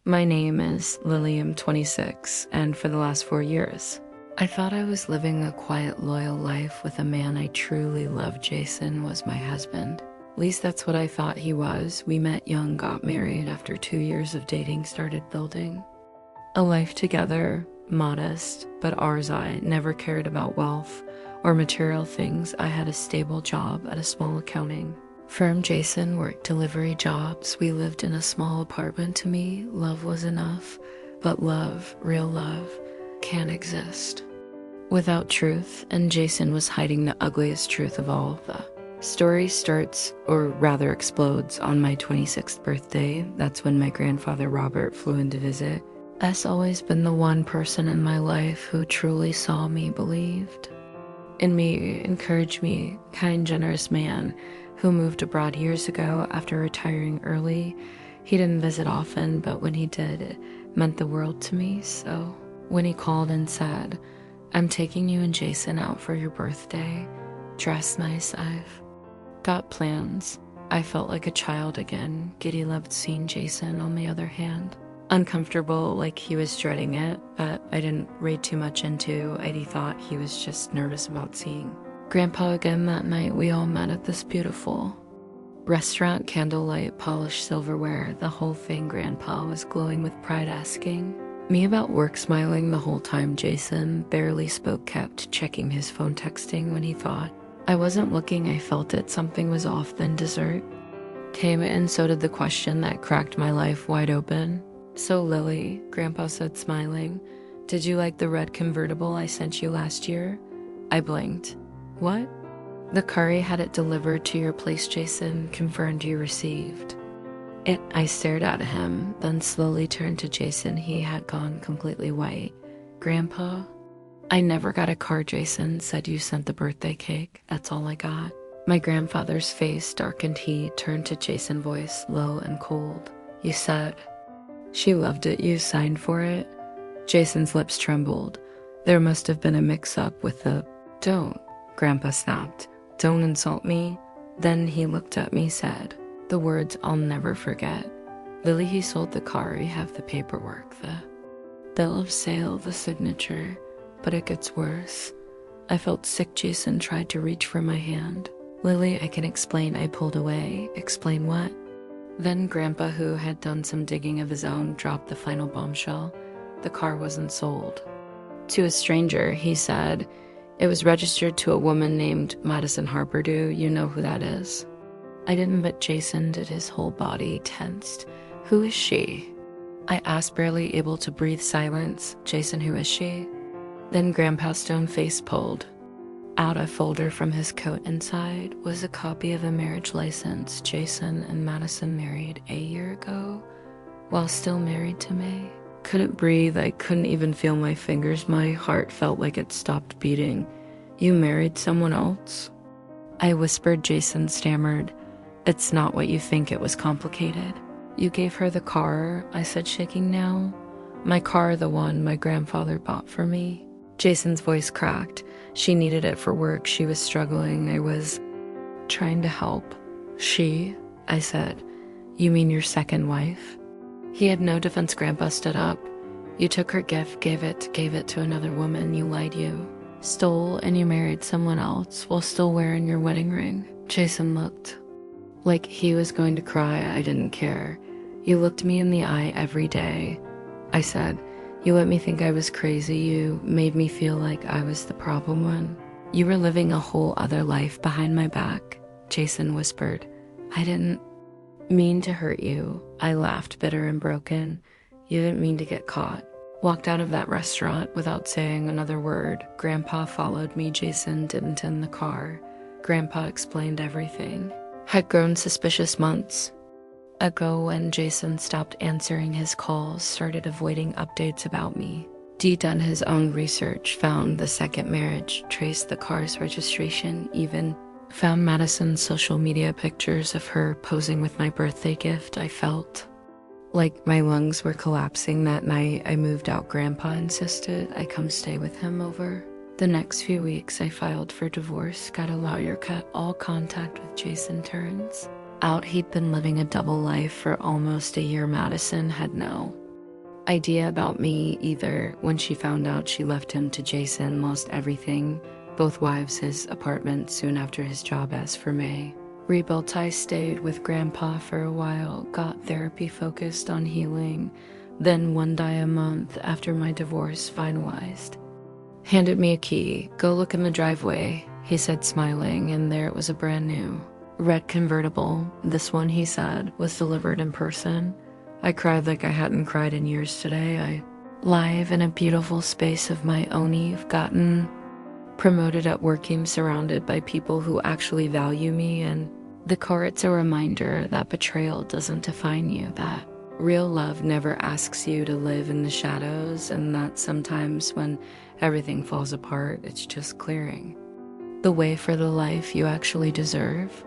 My name is Lily, I'm 26, and for the last 4 years, I thought I was living a quiet, loyal life with a man I truly loved. Jason was my husband. At least that's what I thought he was. We met young, got married after 2 years of dating, started building a life together, modest, but ours. I never cared about wealth or material things. I had a stable job at a small accounting firm. Jason worked delivery jobs. We lived in a small apartment. To me, love was enough, but love, real love, can't exist without truth, and Jason was hiding the ugliest truth of all. The story starts, or rather explodes, on my 26th birthday. That's when my grandfather Robert flew in to visit. Has always been the one person in my life who truly saw me, believed in me, encouraged me, kind, generous man who moved abroad years ago after retiring early. He didn't visit often, but when he did, it meant the world to me. So when he called and said, "I'm taking you and Jason out for your birthday. Dress nice, I've got plans," I felt like a child again. Giddy loved seeing Jason, on the other hand. Uncomfortable, like he was dreading it, but I didn't read too much into it. I thought he was just nervous about seeing Grandpa again that night. We all met at this beautiful restaurant, candlelight, polished silverware, the whole thing. Grandpa was glowing with pride, asking me about work, smiling the whole time. Jason barely spoke, kept checking his phone, texting when he thought I wasn't looking. I felt it, something was off. Then dessert came, and so did the question that cracked my life wide open. "So Lily," Grandpa said, smiling, "did you like the red convertible I sent you last year?" I blinked. "What?" "The curry had it delivered to your place. Jason confirmed you received it." I stared at him, then slowly turned to Jason. He had gone completely white. "Grandpa, I never got a card. Jason said you sent the birthday cake. That's all I got." My grandfather's face darkened. He turned to Jason, voice low and cold. "You said she loved it. You signed for it?" Jason's lips trembled. There must have been a mix-up with the "Don't," Grandpa snapped. "Don't insult me." Then he looked at me, said the words I'll never forget. "Lily, he sold the car. You have the paperwork, the bill of sale, the signature. But it gets worse." I felt sick. Jason tried to reach for my hand. "Lily, I can explain." I pulled away. "Explain what?" Then Grandpa, who had done some digging of his own, dropped the final bombshell. The car wasn't sold to a stranger, he said. It was registered to a woman named Madison Harper. Do you know who that is? I didn't, but Jason did. His whole body tensed. "Who is she?" I asked, barely able to breathe. Silence. "Jason, who is she?" Then Grandpa's stone face pulled out a folder from his coat. Inside was a copy of a marriage license. Jason and Madison married a year ago, while still married to me. Couldn't breathe. I couldn't even feel my fingers. My heart felt like it stopped beating. "You married someone else?" I whispered. Jason stammered. "It's not what you think. It was complicated." "You gave her the car," I said, shaking now. "My car, the one my grandfather bought for me." Jason's voice cracked. "She needed it for work. She was struggling. I was trying to help." "She?" I said. "You mean your second wife?" He had no defense. Grandpa stood up. "You took her gift, gave it to another woman. You lied, you stole, and you married someone else while still wearing your wedding ring." Jason looked like he was going to cry. I didn't care. "You looked me in the eye every day," I said. "You let me think I was crazy. You made me feel like I was the problem one. You were living a whole other life behind my back," Jason whispered. "I didn't mean to hurt you." I laughed, bitter and broken. "You didn't mean to get caught." Walked out of that restaurant without saying another word. Grandpa followed me. Jason didn't in the car. Grandpa explained everything. Had grown suspicious months ago when Jason stopped answering his calls, started avoiding updates about me. He'd done his own research, found the second marriage, traced the car's registration, even found Madison's social media pictures of her posing with my birthday gift. I felt like my lungs were collapsing. That night I moved out. Grandpa insisted I come stay with him over the next few weeks. I filed for divorce, got a lawyer, cut all contact with Jason. Turns out he'd been living a double life for almost a year. Madison had no idea about me either. When she found out she left him to Jason, lost everything, both wives, his apartment soon after his job. As for May, rebuilt. I stayed with Grandpa for a while, got therapy focused on healing, then one day a month after my divorce finalized, handed me a key. Go look in the driveway, he said, smiling, and there it was, a brand new red convertible. This one, he said, was delivered in person. I cried like I hadn't cried in years today. I live in a beautiful space of my own. I've gotten promoted at working, surrounded by people who actually value me, and the car, it's a reminder that betrayal doesn't define you, that real love never asks you to live in the shadows, and that sometimes when everything falls apart, it's just clearing the way for the life you actually deserve.